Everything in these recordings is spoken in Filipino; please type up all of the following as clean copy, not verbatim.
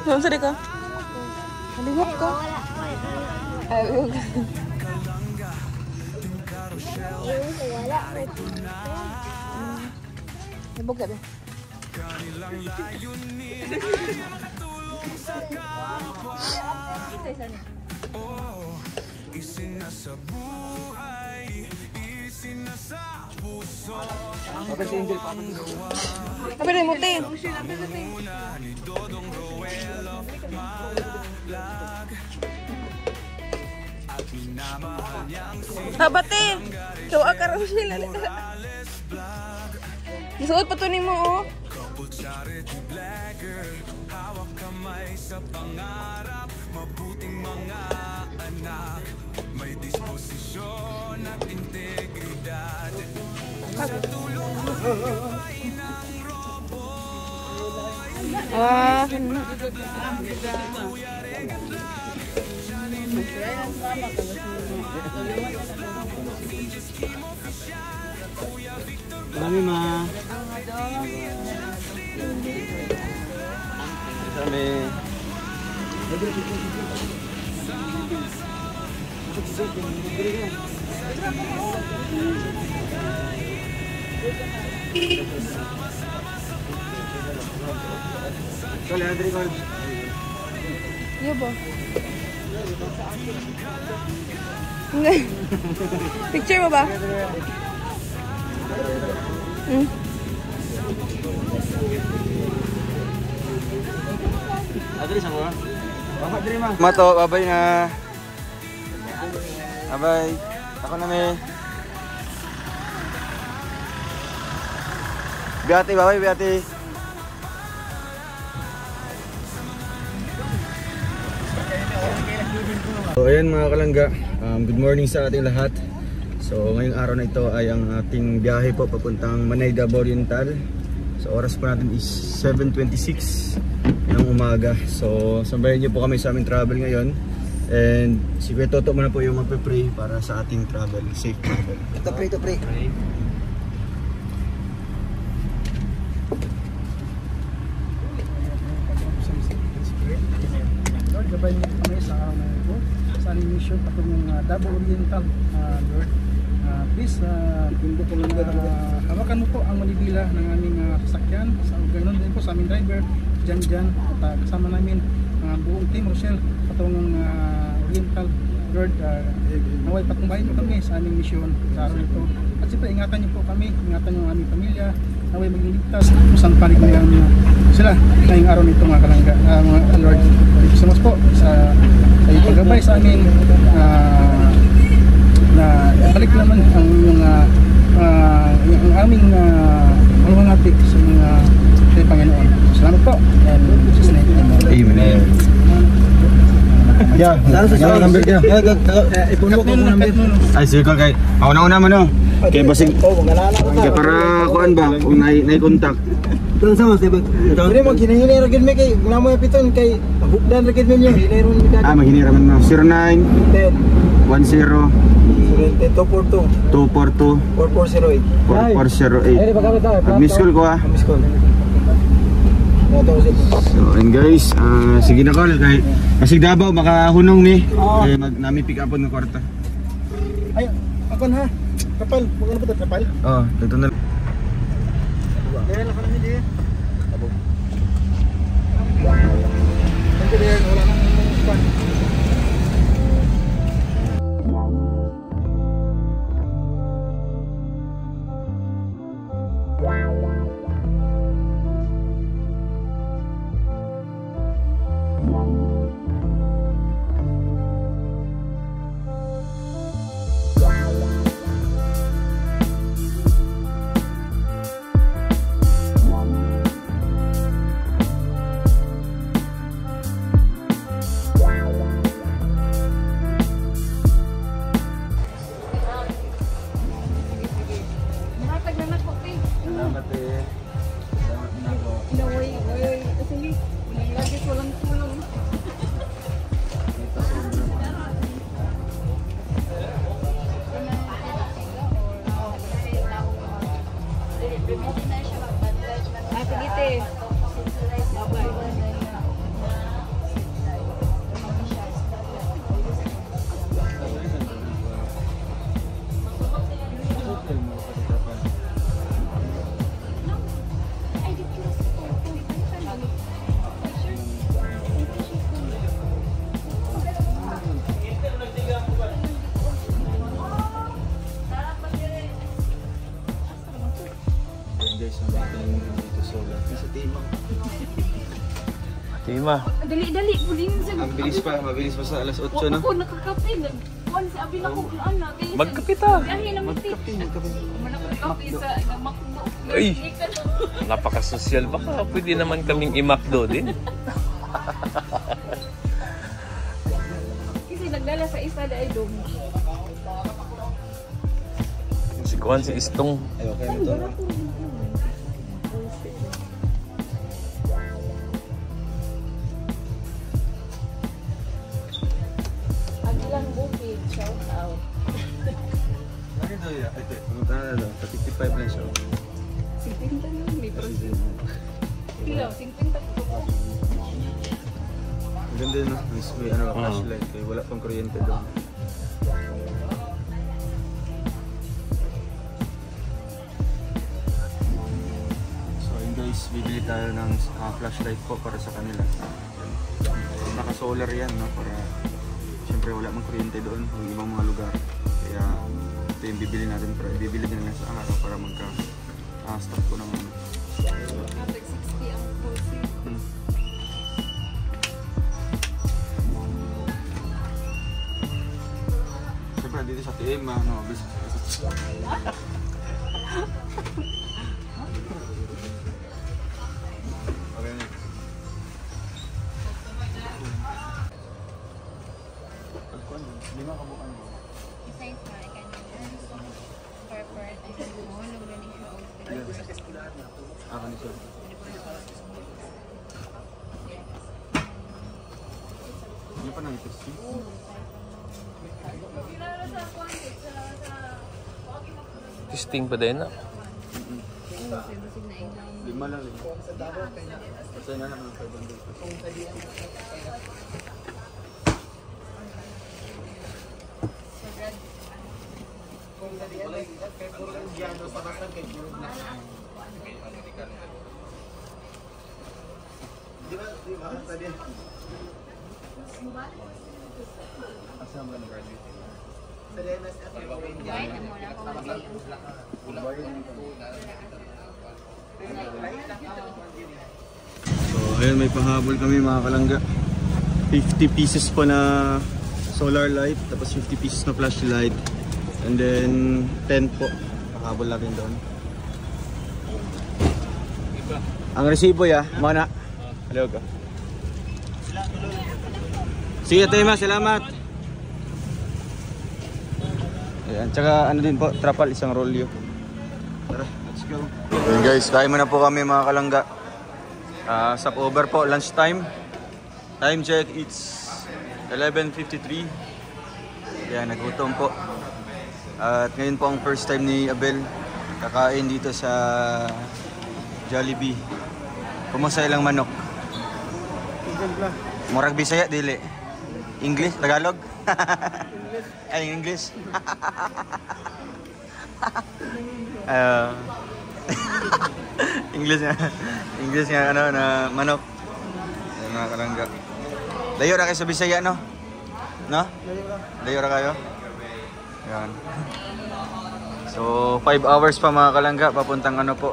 Saan sari ka? Halingap ka. Ayun. Ibog ka ba? Apa rin mo, te? Habate! Ikaw akaraw sila. Isuot pa to ni mo, oh. Ah, Kami ma. Kami. iya ba? Picture mo ba? Mato, babay na. Babay. Ako na may. Biati, babay, biati. So ayan mga kalangga, good morning sa ating lahat. So ngayong araw na ito ay ang ating biyahe po papuntang Manay, Davao Oriental. So oras po natin is 7:26 ng umaga. So sambayan niyo po kami sa aming travel ngayon. And si Kuya Toto muna po yung magpe-pray para sa ating travel, safe travel. Ito pray. Lord, gabay niyo kami sa araw na ito. Sa aming mission patungong Davao Oriental, Lord. Please, pindo po lang hawakan mo po ang manibila ng aming sasakyan. Ganoon din po sa aming driver, Jan. At kasama namin buong team Rochelle patungong Oriental. Lord, naway patnubayan niyo kami sa aming mission sa araw nito. At siyempre, ingatan niyo po kami, ingatan niyo ang aming pamilya. Naway maging ligtas kung saan paligayaan niyo sila ngayong araw nito mga kalangga. Mga Lord, thank you so much po sa iyong paggabay sa amin. Na balik naman ang aming malwalhati sa mga Panginoon. Salamat po. And Jesus name. Amen. Yeah, number dia. Ipuno ko number. Ay sige kay. Una mo no. Kay basig. Kay para kuan ba kung nay contact. Pero sama sa ba? Dire mo ginahili ra gid me kay namo piton kay bukdan ra gid me niyo. Hinayron mi dad. Maghini ra man no. 09 10 242 4408. Miss call ko ah. Miss call. So and guys, sige na call kay Pasig Davao makahunong ni. Kay nami pick upon ng kwarta. Ay, akon ha. Kapal, magano ba kapal? Oh, dito na. Kaya na kami di. Abo. Thank you there, wala nang span. guys, ang ating dito solar. Sa Timang. Tima. Dali-dali, puling sa... Mabilis pa sa alas 8, no? Ako nakakape. Kuhan si Abi na ko anak. Magkapita. Biyahe na miti. Manakape sa makdo. Ay! Napaka-social. Baka pwede naman kaming imakdo din. Kasi nagdala sa isa dahil dong. Si Kuhan, si Istong. Ayaw kayo nito, no? Agilang bukid, shout out. Ano ito ya? Ito, pumunta na daw. 55 lang siya. 50 na, may prosin. Pilaw, 50 po po. Maganda yun, no? May ano, flashlight. Kaya wala pang kuryente doon. So yun guys, bibili tayo ng flashlight po para sa kanila. Naka-solar yan, no? Para siyempre wala mang kuryente doon yung ibang mga lugar. Kaya ito yung bibili natin, pero bibili din lang sa araw para magka-stock ko ng ano. Kapag 60 ang prosin. Siyempre dito sa TM, ano, okay na. Lima ka bukan mo. Isa isa, kanina. Purple, ay mo, luglan ni siya. Kanito. Hindi pa nang-testing. Testing pa din na. Lima lang. Kasi na naman 500. So ayun, may pahabol kami mga kalangga. 50 pieces pa na solar light, tapos 50 pieces na flashlight, and then 10 po pahabol natin doon. Ang resibo ya, mana? Hello ka. Sige Tema, salamat. Ayan, tsaka ano din po, trapal, isang rolyo. Tara, let's go. Ayan guys, kain muna po kami mga kalangga. Stopover po, lunch time. Time check, it's 11:53. Ayan, nagutom po. At ngayon po ang first time ni Abel kakain dito sa Jollibee. Kumusta ilang manok? Murag Bisaya, dili. English? Tagalog? Ay, English? English nga ano na manok. Ayan, mga kalangga. Layo na kayo sa Bisaya, no? No? Layo na kayo? Ayan. So 5 hours pa mga kalangga papuntang ano po,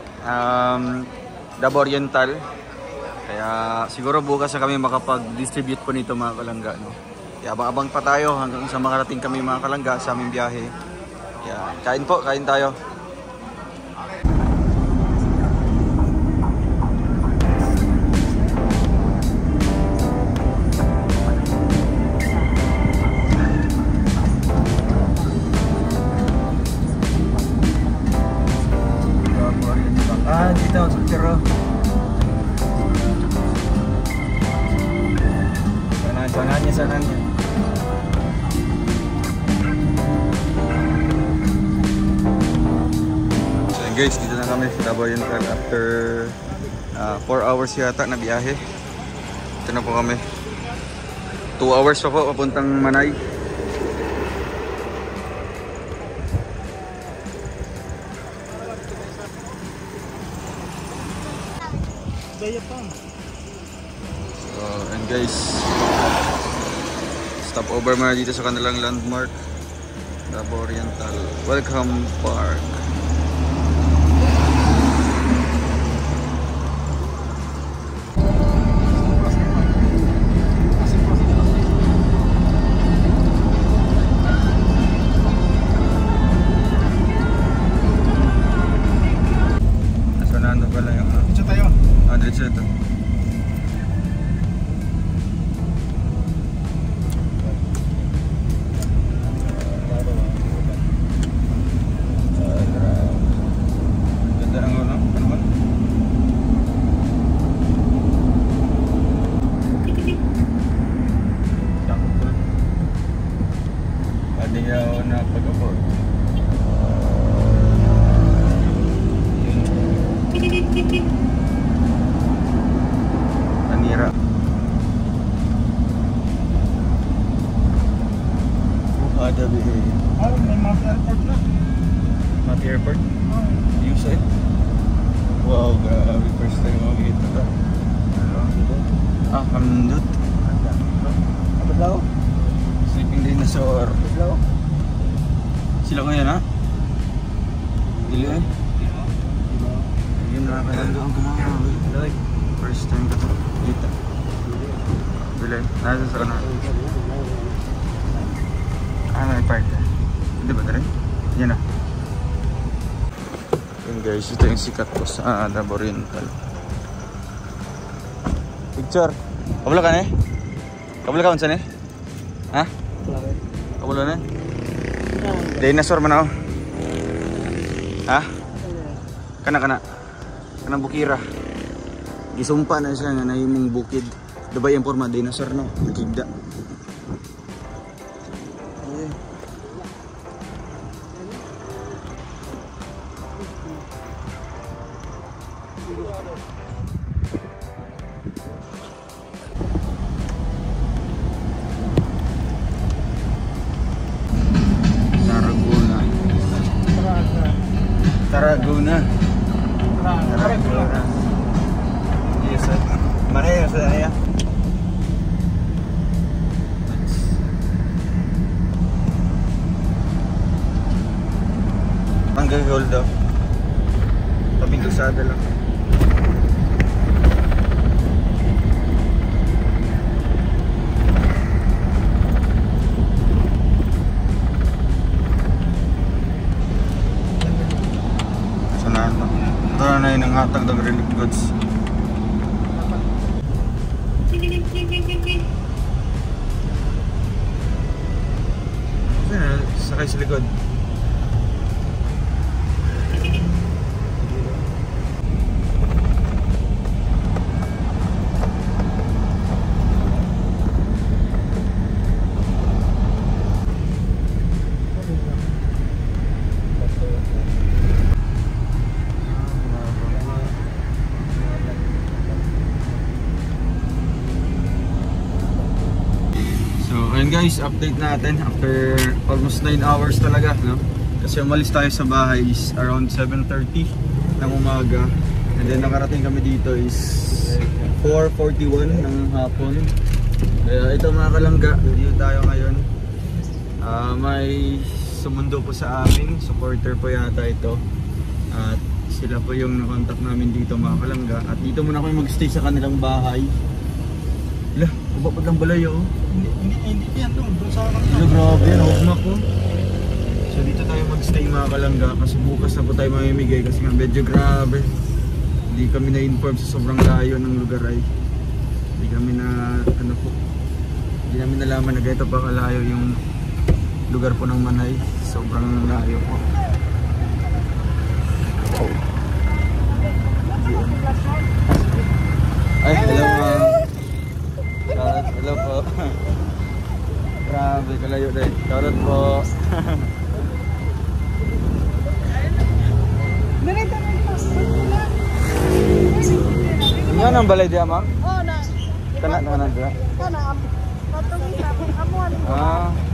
Davao Oriental. Kaya siguro bukas na kami makapag-distribute po nito mga kalangga, no? Kaya abang-abang pa tayo hanggang sa makarating kami mga kalangga sa aming biyahe. Kaya kain po, kain tayo. Dito sa Tiro. Sana niya. So guys, dito na kami sa Davao Oriental after 4 hours yata na biyahe. Ito na po kami. 2 hours pa po papuntang Manay. So, and guys, stop over muna dito sa kanilang landmark, Davao Oriental Welcome Park. nandun pala yung Diretso tayo. diretso ito. Ganda ng ulo. Ano ba? Takot ko. Pwede ako na pag-abort. Tanira. Ada BA. Oh, may Mount Airport na. Mati Airport. Oh. Use it. Wow, grabe. First time makikita ito. Kamdut. Abad lao? Sleeping dinosaur. Abad lao? Sila ko yan ha? Dili eh. Yun nakakalaga ang kumakabi. First time ko ito. Kita. Dili. Nasa sa kanan. May part eh. Hindi ba rin? Yan na. Yun guys, ito yung sikat ko sa Davao Oriental. Picture. Kabula ka na eh? Kabula ka unsan eh? Ha? Kabula na eh? Dinosaur man ako. Ha? Kana. Kanang bukira. Gisumpa na siya na yung bukid. Diba yung forma? Dinosaur no? Nakigda. Tarragona. Yes, sir. Maria sa area. Ang gagawin daw. Tabing kalsada lang. Ito na yun ang hatag ng relief goods. Sakay sa likod. Ayun guys, update natin after almost 9 hours talaga, no? Kasi umalis tayo sa bahay is around 7:30 ng umaga. And then nakarating kami dito is 4:41 ng hapon. Kaya ito mga kalangga, dito tayo ngayon. May sumundo po sa amin, supporter po yata ito. At sila po yung nakontak namin dito mga kalangga. At dito muna kami magstay sa kanilang bahay. Lah, ubapad lang balayo. Hindi yan doon sa Ano, grabe, hukmak ko. So dito tayo magstay mga kalangga kasi bukas na po tayo mamimigay kasi nga medyo grabe. Hindi kami na-inform sa sobrang layo ng lugar ay. Hindi kami na, hindi namin nalaman na ganito pa kalayo yung lugar po ng Manay. Sobrang layo po. Ay, hello ma'am. Hello po. Grabe, kalayo din. Shoutout po. Nga nang balay diya, ma'am? Oo na. Kana diya? Kana. Patungin ako. Amuan.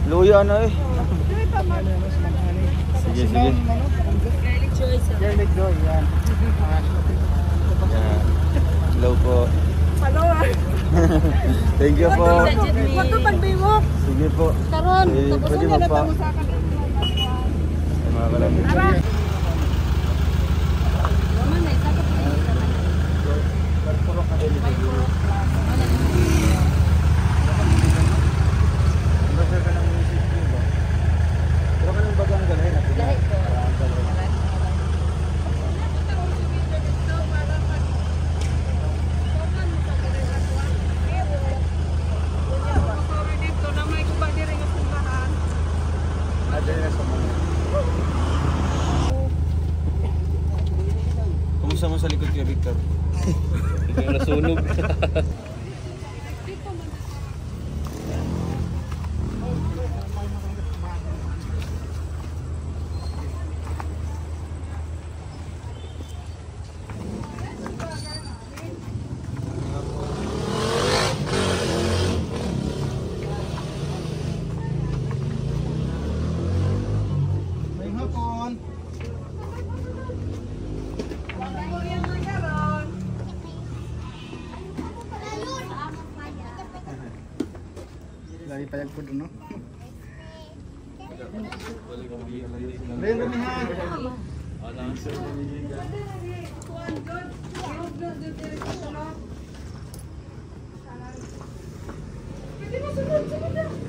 Luya na eh. Sige. Garlic joy, yan. Hello po. Hello. Thank you po. Matutag mo. Sige po. Karon, tapos pwede na pa. mo sa akin. Ay, mga kalangga. sa likod kay Victor. Ikaw nasunog. Ngayong hapon. Lagi payag po doon, no? Ren, ramihan.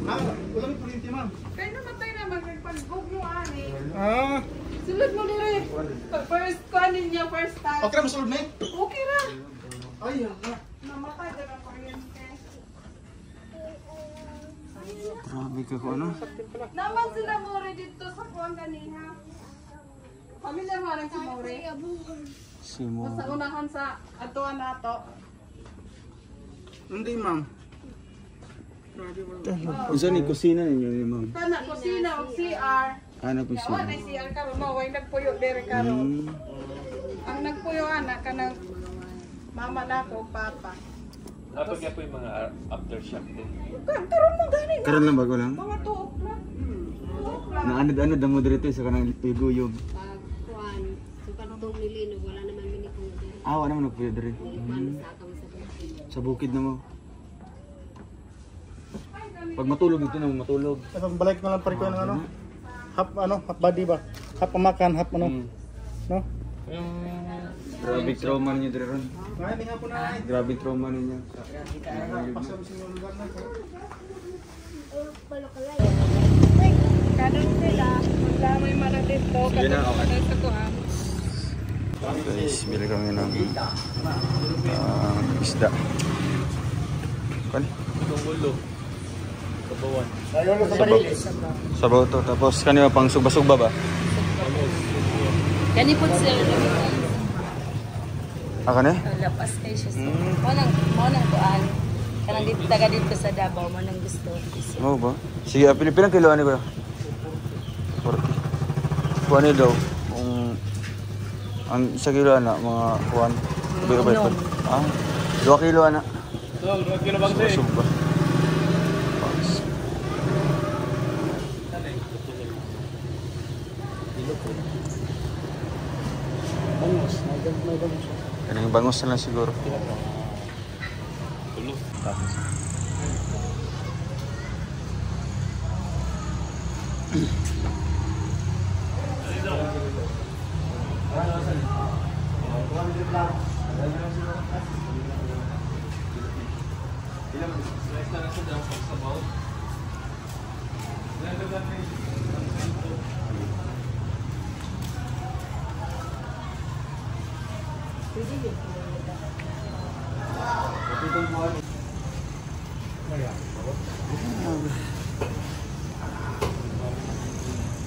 Ma'am, wala may kuryente, ma'am. Kaya namatay na magpag-book yung ani. Ah, Sulod mo dire. First kuanin niya first time. okay na, masulod na eh. Okay ra. Ay, yan na. Namatay na ang kuryente. Grabe ka ko ano? Naman sila more dito sa kuwan kanina. Pamilya mo rin si More. Si mo. Sa unahan sa atuan nato. Hindi, ma'am. Unsa ni kusina ninyo ni ma'am? Kana kusina o CR. Ano Yawa kusina? na CR karon mo way nagpuyo dire karon. Hmm. Ang nagpuyo ana kanang mama nako papa. Dapat nga po yung mga aftershock din. Karon mo gani. Karon lang bago lang. Mga tuok na. Tuok lang. Naanad-anad ang mo dito sa kanang piguyog. Kuan, sukan tong nilino wala naman minikong diri. Ah, wala naman nagpuyo diri. Kuan sa akong sa bukid. Sa bukid na mo. Pag matulog dito na mo matulog. Tapos balik na lang pa rin ko ng ano. Half body ba? Half pamakan, half ano. No? Grabe trauma ninyo diri ron. Kaya hindi nga po na. Grabe trauma ninyo. Pasok sa lugar na. Kanon sila. Wala may mana dito. Sige na, Kanon okay. sa kuan. Guys, bili kami ng isda. Kan? Itong ulo. Kabawan. Sabaw to. Tapos kanina pang sugba-sugba ba? Kani pud sila Aka ne? lapas kay siya. Mo nang kuan. Kanang dito taga dito sa Davao mo nang gusto. Oo ba? Sige, Pilipinas kiloan ni ko. 40. Kuan ni daw. Ang 1 kilo na mga kuan. Ba. Ah, 2 kilo na. Dong, 2 kilo bang sa'yo? Sugba. Bangos, may bangos. Kanang bangos na lang siguro. Ulo.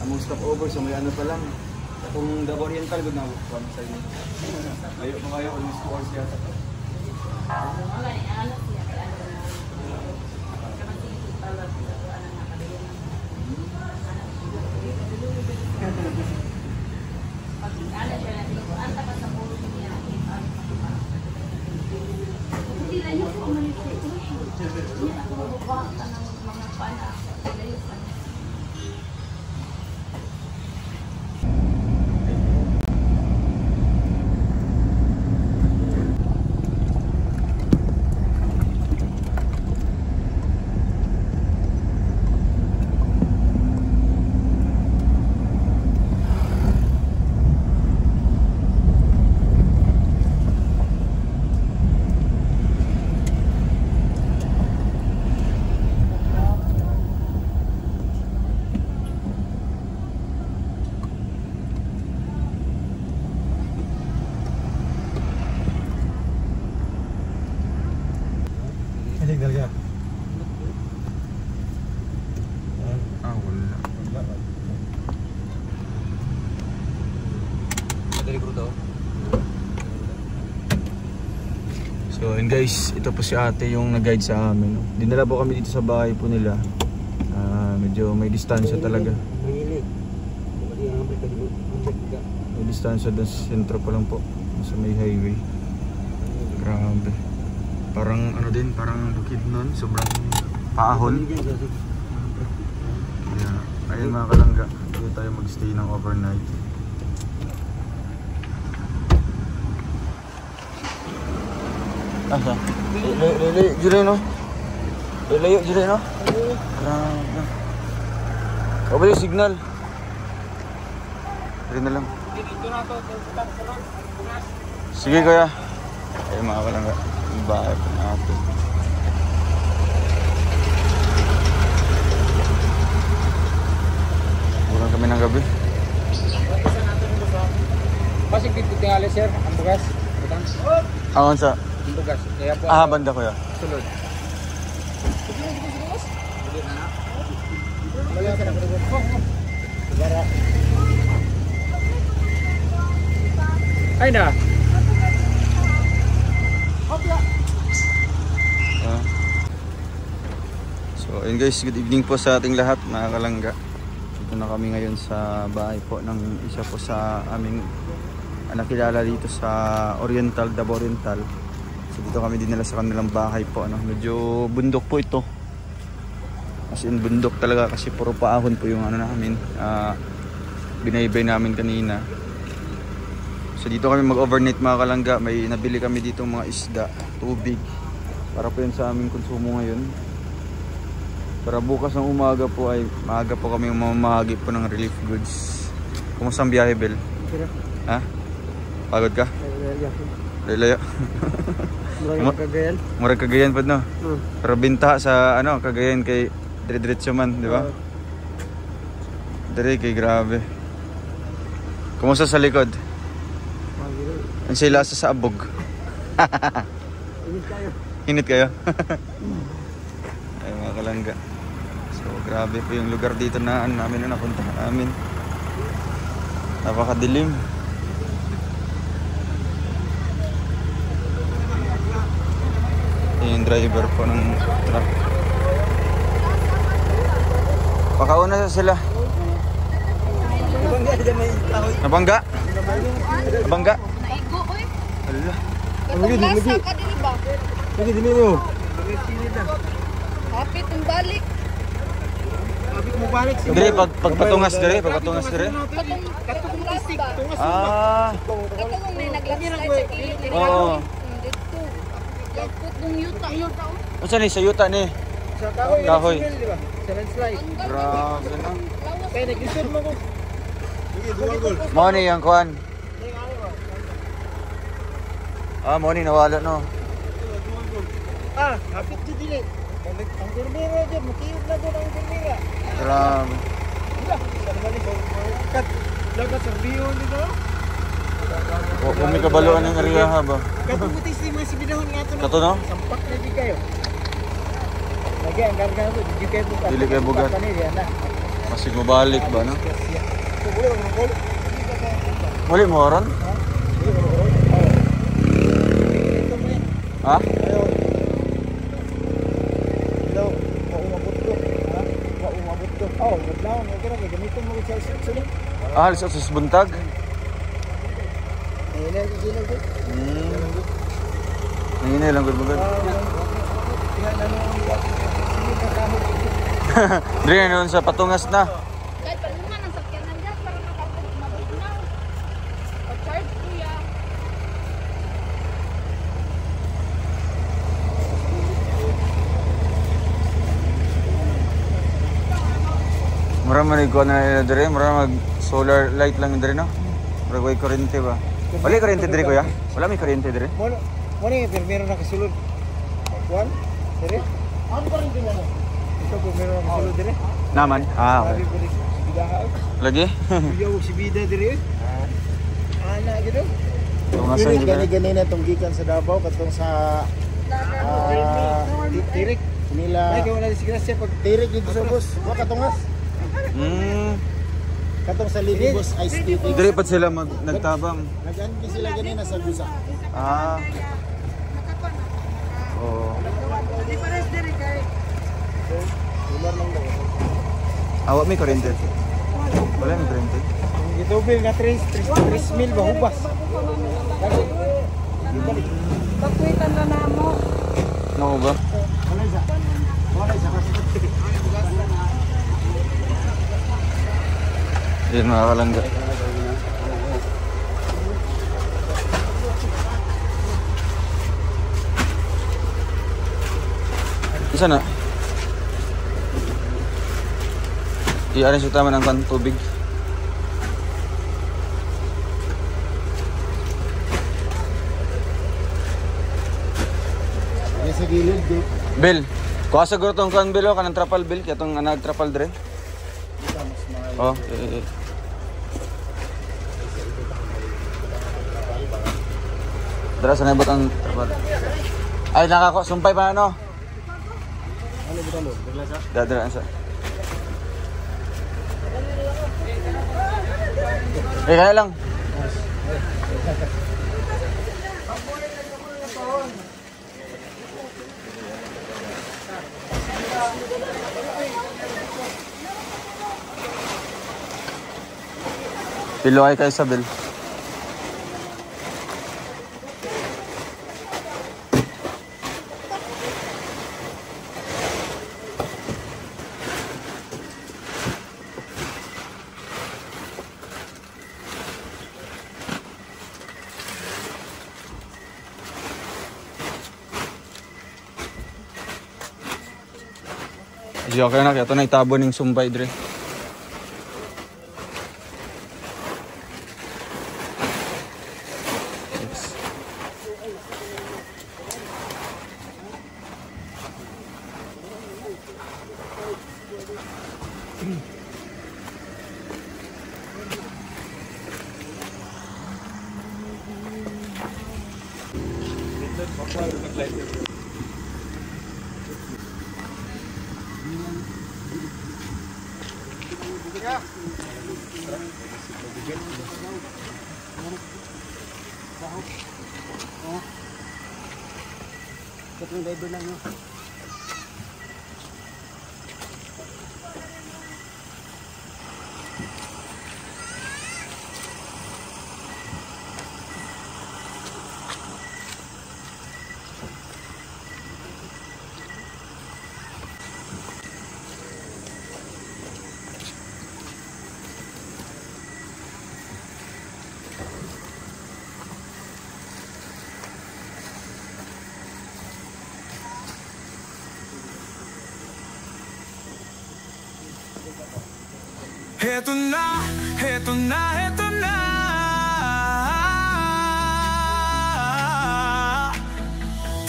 Among stopover sa may ano pa lang. Kung Davao Oriental gud na kuan sa inyo. Layo pa kayo almost 2 hours yata. Dari ko daw. So and guys, ito po si ate yung nag-guide sa amin. No? Dinala po kami dito sa bahay po nila. Medyo may distansya talaga. May distansya doon sa sentro pa lang po. Sa may highway. Grabe. Parang ano din, parang bukid nun. Sobrang paahon. Kaya, ayun mga kalangga. Dito tayo mag-stay ng overnight. Asa? Lalayo dyan no? Lalayo dyan no? Grabe. O ba yung signal? Rin na lang. Sige kuya. Ay mga kalangga. Yung bahay pa natin. Bulan kami ng gabi. Pasig dito tingali sir, ang bugas. Angon sa? Ang bugas. Kaya po. Banda kuya. Sulod. Ay na. So ayun guys, good evening po sa ating lahat mga kalangga. Dito na kami ngayon sa bahay po ng isa po sa aming nakilala dito sa Oriental, Davao Oriental. So dito kami dinala sa kanilang bahay po. Medyo bundok po ito. As in bundok talaga kasi puro paahon po yung namin. Binaybay namin kanina. So dito kami mag-overnight mga kalangga. May nabili kami dito mga isda, tubig. Para po yun sa aming konsumo ngayon. Para bukas ng umaga po ay maaga po kami mamahagi po ng relief goods. Kumusta ang biyahe, Bel? Ha? Pagod ka? Lalayo. Murag Cagayan. Murag Cagayan po no? Pero binta sa Cagayan kay dire-diretso man, di ba? Dire kay grabe. Kumusta sa likod? Ang sila sa abog. Init kayo. Ay mga kalangga. So grabe po yung lugar dito na namin na napunta namin. Napakadilim. Yung driver po ng truck. Pakauna sila. Nabangga? Nabangga? Naigo, oy. Hala. Katong lasa ka din ba? Lagi din mo. Kapit ang balik. Kapit mo balik. Dire pagpatungas dire, pagpatungas dire. Katong lasa ba? Katong may naglaslide sa kilid. Oo. Dito. Kapit ng yuta. Unsa ni sa yuta ni? Sa kahoy. Kahoy. Di ba? Sa landslide. Grabe na. Kaya nag-isip mo ko. Mo ni ang kuan. Mo ni nawala no. Kapit dito din. Ang gurmira dyan, makiyog na doon ang gurmira. Grabe. Lagat sa biyon dito. Kung may kabaloan ng area ha ba? Kaputis ni mga sibidahon nga ito. Kato no? Sampak na di kayo. Lagi ang garga ito, di kayo bugat. Dili kayo bugat. Masig mabalik ba no? Muli mo ron? Ha? Halos sa susbuntag? Nanginay lang gud-gud. Dire na nun sa patungas na. Kahit paluman ang sakyanan dyan para mabugnaw. Pa-charge kuya. Mura man ikaw na dire, mura mag solar light lang dire no. Mura way kuryente ba? Wala kuryente dire kuya? Wala may kuryente dire? Mo ni permero na kasulod. Juan, dire? Ano pa rin din ano? Ito permero na kasulod dire. Naman. Okay. Lagi? Biyaw si Bida dire. Ana gitu. Tungasan Ini dire. ganina tong gikan sa Davao katong sa Tirik nila. Ay wala si Gracia pag Tirik dito sa bus. Wa katungas. Katong sa Libibus Ice Tea. Dire pa sila nagtabang. Nag-anki sila ganina sa busa. Oh. Hindi pares diri kay. Ular lang daw. Awak may kurente. Wala may kurente. Ito bil nga 3 mil ba hubas. Pagkwitan na namo. No ba? Yan mga kalangga. Isa na? I-arrange yung tama ng tubig. Sa gilid di. Bill, kuha siguro itong kan Bill o kanang trapal Bill, kaya itong nag-trapal dire. Oh, Dara, sanay ba't ang trapal? Ay, nakako, sumpay pa ano? Ano ba talo? Beglasa. Dara, ansa. Kaya lang. Pilo ay kay Isabel. Di okay na, kaya ito na itabo ng sumbay dire. Katong driver lang no. Heto na, heto na, heto na.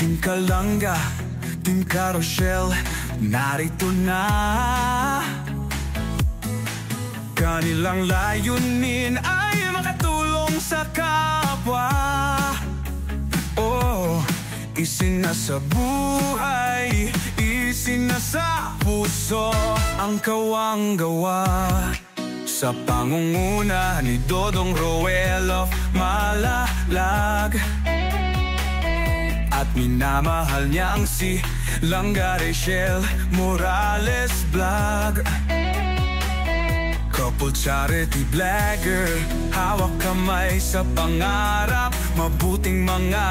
Team Kalanga, Team Carousel, narito na. Kanilang layunin ay makatulong sa kapwa. Oh, isinasa buhay, isinasa puso ang kawang gawa. Sa pangunguna ni Dodong Roel of Malalag, at minamahal niya ang si Langga Rachel Morales Vlog. Couple charity blogger, hawak kamay sa pangarap, mabuting mga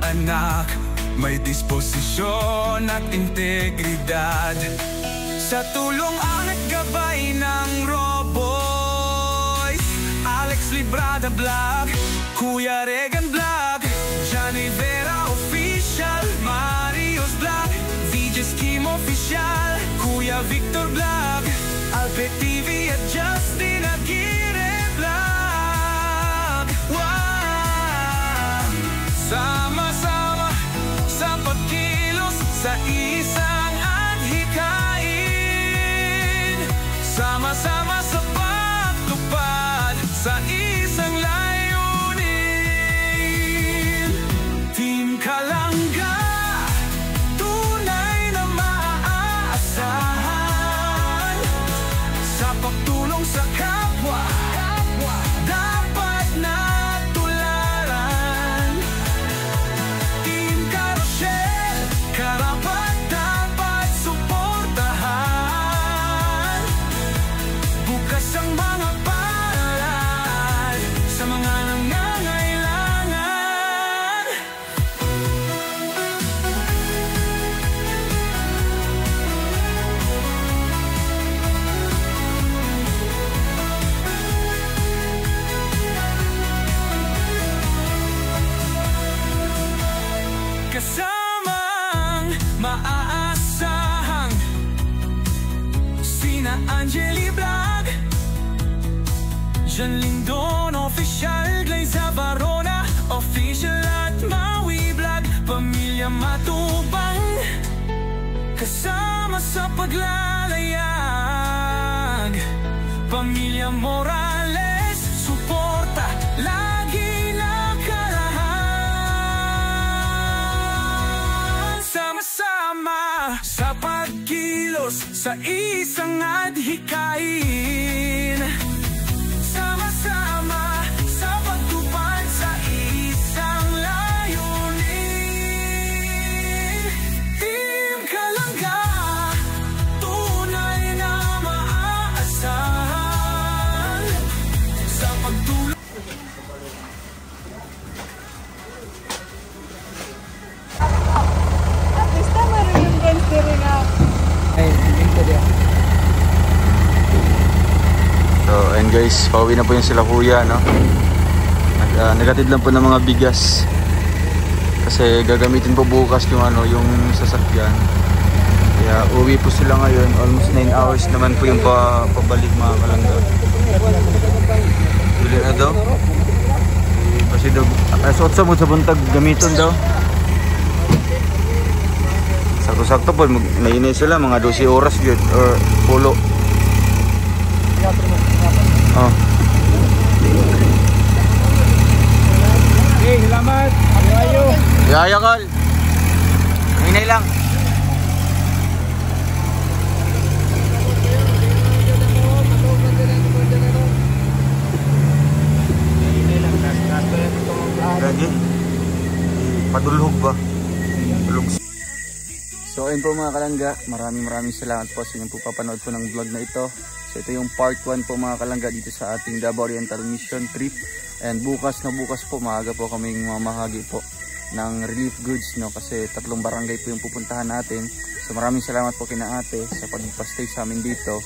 anak, may disposisyon at integridad. Sa tulong at gabay ng Roboy, Alex Librada Vlog, Kuya Regan Vlog, Johnny Vera Official, Marios Vlog, VJ's Kim Official, Kuya Victor Vlog, Alpe TV at Justin Aguirre Vlog. Wow! Sama-sama sa pagkilos sa isang adhikain, sama-sama sa pagtupad sa isang layunin. Team Kalanga, tunay na maaasahan sa pagtulong sa kapwa, dapat na tularan. Team Carousel, Jelly Vlog, Jan Lindon Official, Glaze Barona Official at Maui Vlog, Pamilya Matubang, kasama sa paglalayag. Pamilya Morales, suporta lagi nakalahan. Sama-sama sa pagkilos sa isang adhikain. Sama-sama sa pagtupad sa isang layunin. Team Kalangga, tunay na maaasahan sa pagtulong. At least tama rin yung gangster nga. Ay, dito dia. So and guys, pauwi na po yung sila kuya, no? Nagatid lang po ng mga bigas. Kasi gagamitin po bukas yung yung sasakyan. Kaya uwi po sila ngayon. Almost 9 hours naman po yung pabalik mga kalangga. Bili na daw. Kasi daw, suot sa sa buntag gamiton daw. Sakto-sakto po, nainay sila mga 12 oras yun or pulo. Oh. Okay, salamat. Ayo. Yaya Kal. Hinay lang. Lagi. Padulhog ba? Padulhog. So ayun po mga kalangga, maraming salamat po sa inyong papanood po ng vlog na ito. So ito yung part 1 po mga kalangga dito sa ating Davao Oriental Mission trip. And bukas po, maaga po kaming mamahagi po ng relief goods, no? Kasi 3 barangay po yung pupuntahan natin. So maraming salamat po kina ate sa pagpastay sa amin dito,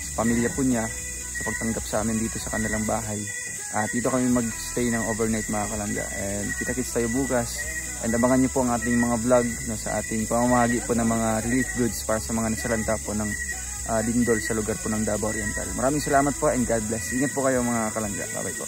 sa pamilya po niya, sa pagtanggap sa amin dito sa kanilang bahay. At dito kami magstay ng overnight mga kalangga. And kita-kits tayo bukas. And abangan nyo po ang ating mga vlog, no, sa ating pamamahagi po ng mga relief goods para sa mga nasalanta po ng lindol sa lugar po ng Davao Oriental. Maraming salamat po and God bless. Ingat po kayo mga kalangga. Bye bye po.